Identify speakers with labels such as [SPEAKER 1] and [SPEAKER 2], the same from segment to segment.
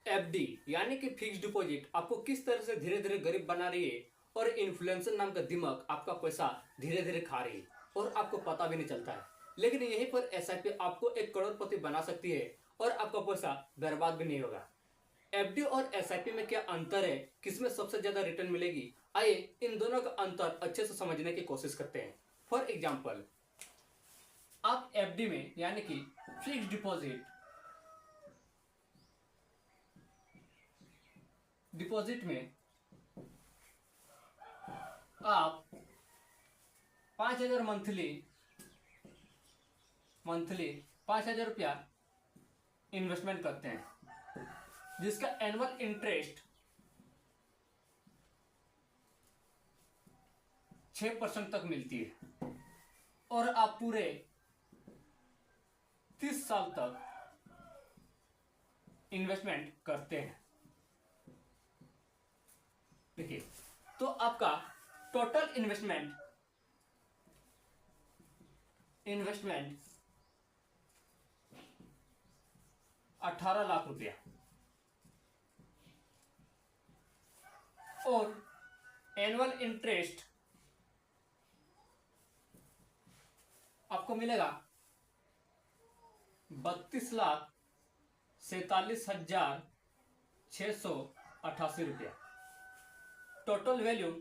[SPEAKER 1] FD यानी कि fix deposit आपको किस तरह से धीरे धीरे गरीब बना रही है और इन्फ्लुएंसर नाम का दिमाग आपका पैसा धीरे धीरे खा रही है और आपको पता भी नहीं चलता है। लेकिन यहीं पर एसआईपी आपको एक करोड़पति बना सकती है और आपका पैसा बर्बाद भी नहीं होगा। एफडी और एसआईपी में क्या अंतर है, किसमें सबसे ज्यादा रिटर्न मिलेगी, आइए इन दोनों का अंतर अच्छे से समझने की कोशिश करते हैं। फॉर एग्जाम्पल, आप एफडी में यानी कि फिक्स डिपॉजिट में आप 5,000 मंथली 5,000 रुपया इन्वेस्टमेंट करते हैं, जिसका एनुअल इंटरेस्ट 6% तक मिलती है और आप पूरे 30 साल तक इन्वेस्टमेंट करते हैं। देखिए, तो आपका टोटल इन्वेस्टमेंट 18 लाख रुपया और एनुअल इंटरेस्ट आपको मिलेगा 32,47,688 रुपया। टोटल वैल्यू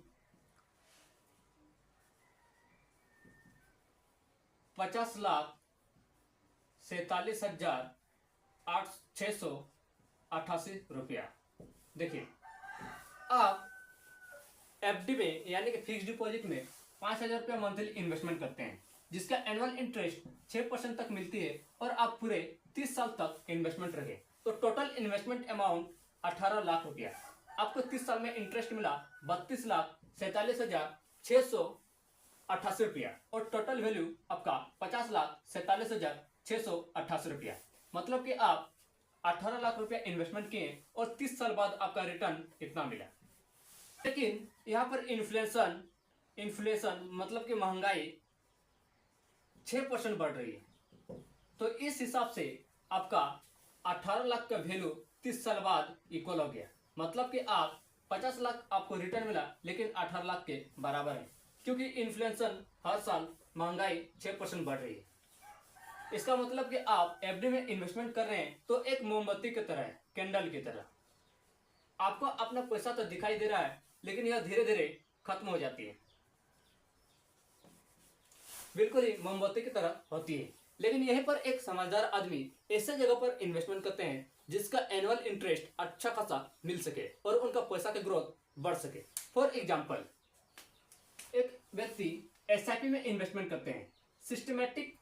[SPEAKER 1] 50,47,688 रुपया। देखिए, आप एफडी में यानी कि फिक्स डिपॉजिट में 5,000 रुपया मंथली इन्वेस्टमेंट करते हैं, जिसका एनुअल इंटरेस्ट 6% तक मिलती है और आप पूरे 30 साल तक इन्वेस्टमेंट रहे, तो टोटल इन्वेस्टमेंट अमाउंट 18 लाख रुपया। आपको 30 साल में इंटरेस्ट मिला 32,47,688 रुपया और टोटल वैल्यू आपका 50,47,688 रुपया। मतलब कि आप 18 लाख रुपया इन्वेस्टमेंट किए और 30 साल बाद आपका रिटर्न इतना मिला। लेकिन यहाँ पर इन्फ्लेशन मतलब कि महंगाई 6% बढ़ रही है, तो इस हिसाब से आपका 18 लाख का वैल्यू 30 साल बाद इक्वल हो गया। मतलब कि आप 50 लाख आपको रिटर्न मिला लेकिन 18 लाख के बराबर है, क्योंकि इन्फ्लेशन हर साल महंगाई 6% बढ़ रही है। इसका मतलब कि आप एफडी में इन्वेस्टमेंट कर रहे हैं तो एक मोमबत्ती की तरह है, कैंडल की तरह। आपको अपना पैसा तो दिखाई दे रहा है लेकिन यह धीरे धीरे खत्म हो जाती है, बिल्कुल ही मोमबत्ती की तरह होती है। लेकिन यहीं पर एक समझदार आदमी ऐसे जगह पर इन्वेस्टमेंट करते हैं जिसका एनुअल इंटरेस्ट अच्छा खासा मिल सके और उनका पैसा की ग्रोथ बढ़ सके। फॉर एग्जाम्पल, एक व्यक्ति एसआईपी में इन्वेस्टमेंट करते हैं, सिस्टमैटिक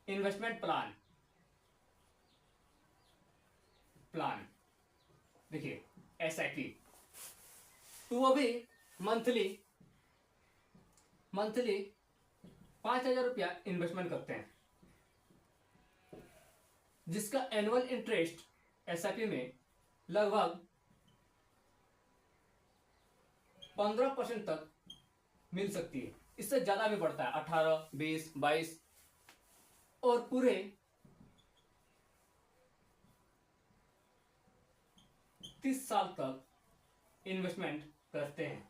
[SPEAKER 1] इन्वेस्टमेंट प्लान देखिए एसआईपी, तो वो भी मंथली 5,000 रुपया इन्वेस्टमेंट करते हैं, जिसका एनुअल इंटरेस्ट एसआईपी में लगभग 15% तक मिल सकती है। इससे ज्यादा भी बढ़ता है, 18, 20, 22 और पूरे 30 साल तक इन्वेस्टमेंट करते हैं।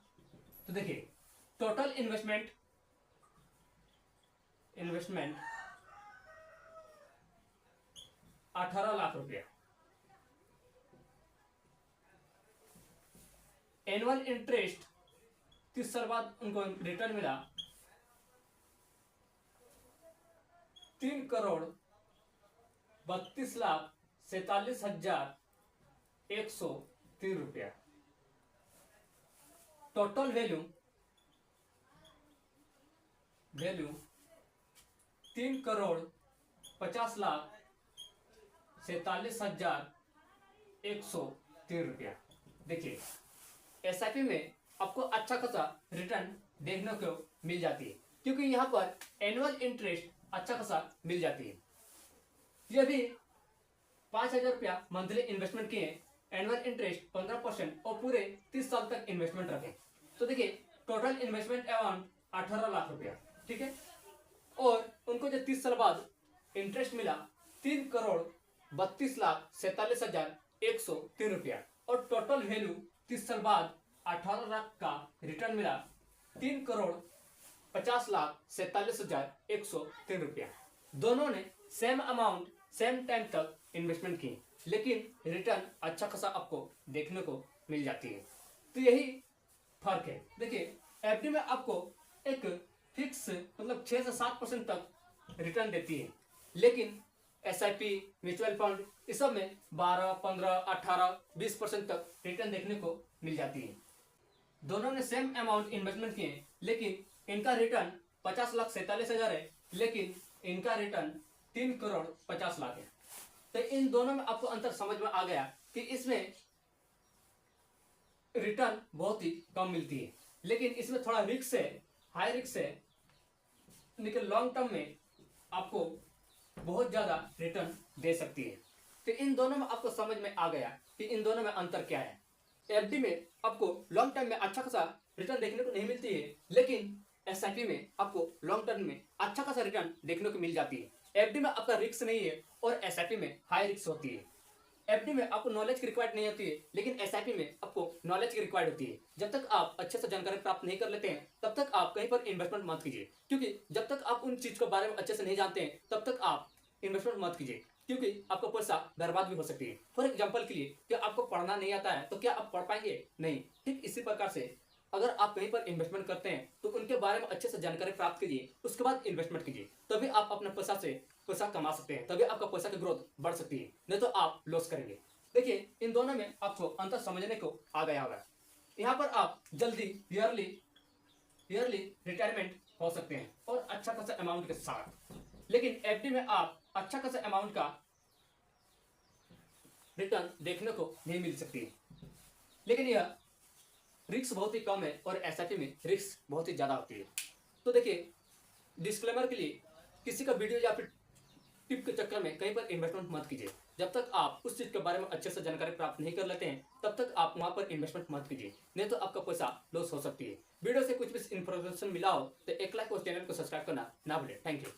[SPEAKER 1] तो देखिए, टोटल इन्वेस्टमेंट 18 लाख रुपया, एनुअल इंटरेस्ट 30 साल बाद उनको रिटर्न मिला 3,32,47,103 रुपया। टोटल वैल्यू 3,50,47,103 रुपया। देखिए, एसआईपी में आपको अच्छा खासा रिटर्न देखने को मिल जाती है, क्योंकि यहाँ पर एनुअल इंटरेस्ट अच्छा खासा मिल जाती है। ये भी 5,000 रुपया मंथली इन्वेस्टमेंट किए, एनुअल इंटरेस्ट 15% और पूरे 30 साल तक इन्वेस्टमेंट रखें, तो देखिए टोटल इन्वेस्टमेंट अमाउंट 18 लाख रुपया, ठीक है। और उनको जो 30 साल बाद इंटरेस्ट मिला 3,32,47,103 रुपया और टोटल वैल्यू 30 साल बाद 18 लाख का रिटर्न मिला 3,50,47,103 रुपया। दोनों ने सेम अमाउंट सेम टाइम तक इन्वेस्टमेंट की, लेकिन रिटर्न अच्छा खासा आपको देखने को मिल जाती है। तो यही फर्क है। देखिए एफडी में आपको एक फिक्स मतलब 6 से 7% तक रिटर्न देती है, लेकिन एसआईपी, म्यूचुअल फंड इस सब में 12, 15, 18, 20% तक रिटर्न देखने को मिल जाती है। दोनों ने सेम अमाउंट इन्वेस्टमेंट किए, लेकिन इनका रिटर्न 50,47,000 है, लेकिन इनका रिटर्न 3,50,00,000 है। तो इन दोनों में आपको अंतर समझ में आ गया कि इसमें रिटर्न बहुत ही कम मिलती है, लेकिन इसमें थोड़ा रिस्क है, हाई रिस्क है, लेकिन लॉन्ग टर्म में आपको बहुत ज्यादा रिटर्न दे सकती है। तो इन दोनों में आपको समझ में आ गया कि इन दोनों में अंतर क्या है। एफडी में आपको लॉन्ग टर्म में अच्छा खासा रिटर्न देखने को नहीं मिलती है, लेकिन एसआईपी में आपको लॉन्ग टर्म में अच्छा खासा रिटर्न देखने को मिल जाती है। एफडी में आपका रिस्क नहीं है और एसआईपी में हाई रिस्क होती है। एफडी में आपको नॉलेज की रिक्वायर्ड नहीं होती है, लेकिन एसआईपी में आपको नॉलेज की रिक्वायर्ड होती है। जब तक आप अच्छे से जानकारी प्राप्त नहीं कर लेते हैं, तब तक आप कहीं पर इन्वेस्टमेंट मत कीजिए, क्योंकि जब तक आप उन चीज के बारे में अच्छे से नहीं जानते हैं, तब तक आप इन्वेस्टमेंट मत कीजिए, क्योंकि आपका पैसा बर्बाद भी हो सकती है। फॉर एग्जाम्पल के लिए, क्या आपको पढ़ना नहीं आता है तो क्या आप पढ़ पाएंगे? नहीं। ठीक इसी प्रकार से अगर आप कहीं पर इन्वेस्टमेंट करते हैं तो उनके बारे में अच्छे से जानकारी प्राप्त कीजिए, उसके बाद इन्वेस्टमेंट कीजिए, तभी आप अपने पैसा से पैसा कमा सकते हैं, तभी आपका पैसा की ग्रोथ बढ़ सकती है, नहीं तो आप लॉस करेंगे। देखिए इन दोनों में आपको अंतर समझने को आ गया होगा। यहाँ पर आप जल्दी ईयरली रिटायरमेंट हो सकते हैं और अच्छा खासा अमाउंट के साथ, लेकिन एफडी में आप अच्छा खासा अमाउंट का रिटर्न देखने को नहीं मिल सकती है, लेकिन यह रिस्क बहुत ही कम है और एसआईपी में रिस्क बहुत ही ज्यादा होती है। तो देखिए डिस्क्लेमर के लिए, किसी का वीडियो या फिर टिप के चक्कर में कहीं पर इन्वेस्टमेंट मत कीजिए। जब तक आप उस चीज के बारे में अच्छे से जानकारी प्राप्त नहीं कर लेते हैं, तब तक आप वहां पर इन्वेस्टमेंट मत कीजिए, नहीं तो आपका पैसा लॉस हो सकती है। वीडियो से कुछ भी इन्फॉर्मेशन मिला हो तो एक लाइक और चैनल को सब्सक्राइब करना ना भूलें। Thank you.